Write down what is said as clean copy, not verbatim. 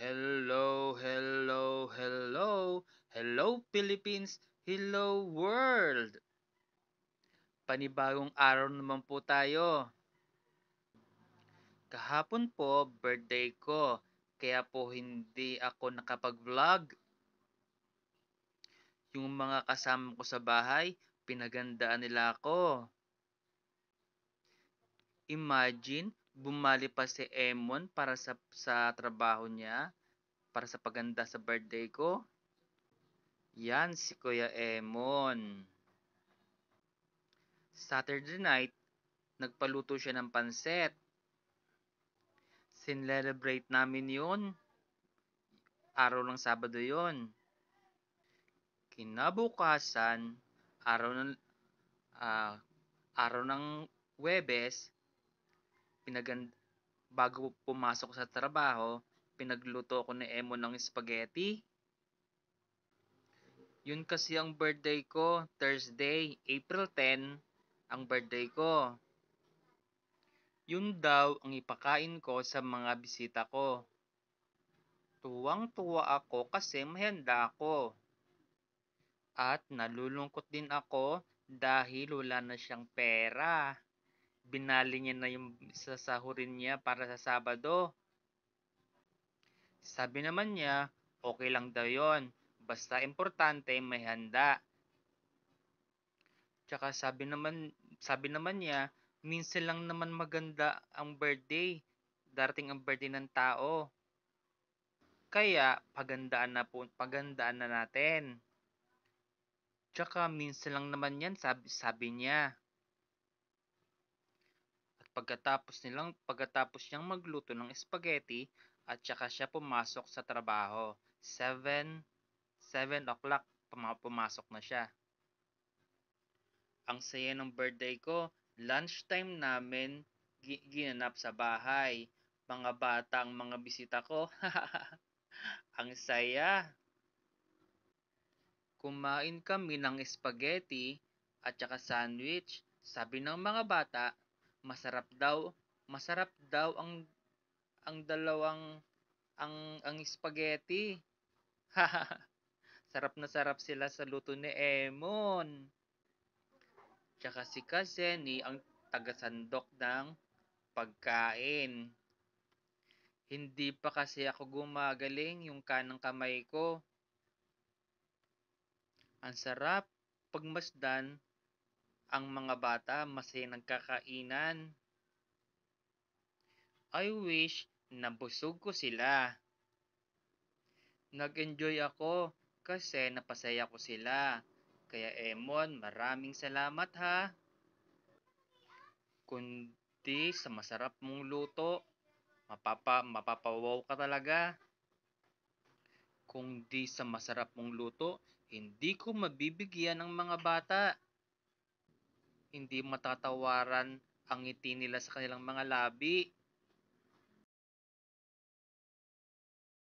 Hello, hello, hello. Hello Philippines, hello world. Panibagong araw naman po tayo. Kahapon po birthday ko, kaya po hindi ako nakapag-vlog. Yung mga kasama ko sa bahay, pinagandaan nila ako. Imagine, bumali pa si Emon para sa trabaho niya, para sa paganda sa birthday ko. Yan si Kuya Emon. Saturday night, nagpaluto siya ng pansit. Sinelebrate namin yun. Araw ng Sabado yon. Kinabukasan, araw ng ah, araw ng Webes, pinagand bago pumasok sa trabaho, pinagluto ko ni Emo ng spaghetti. Yun kasi ang birthday ko, Thursday, April 10, ang birthday ko. Yun daw ang ipakain ko sa mga bisita ko. Tuwang-tuwa ako kasi may handa ako. At nalulungkot din ako dahil wala na siyang pera. Binali niya na yung sasahurin niya para sa Sabado. Sabi naman niya, okay lang daw yon. Basta importante may handa. Tsaka sabi naman niya, minsan lang naman maganda ang birthday. Darating ang birthday ng tao. Kaya pagandaan na natin. Tsaka minsan lang naman yan, sabi niya. At pagkatapos niyang magluto ng spaghetti at saka siya pumasok sa trabaho. 7 o'clock pumasok na siya. Ang saya ng birthday ko, lunchtime namin ginanap sa bahay. Mga bata ang mga bisita ko. Ang saya. Kumain kami ng spaghetti at saka sandwich. Sabi ng mga bata, masarap daw. Masarap daw ang dalawang ang spaghetti. Sarap na sarap sila sa luto ni Emon. Tsaka si Kaseni ang tagasandok ng pagkain. Hindi pa kasi ako gumagaling yung kanang kamay ko. Ang sarap pagmasdan ang mga bata masaya nagkakainan. I wish na busog ko sila. Nag-enjoy ako kasi napasaya ko sila. Kaya Emon, maraming salamat ha. Kundi sa masarap mong luto, mapapawaw ka talaga. Kung di sa masarap mong luto, hindi ko mabibigyan ng mga bata. Hindi matatawaran ang ngiti nila sa kanilang mga labi.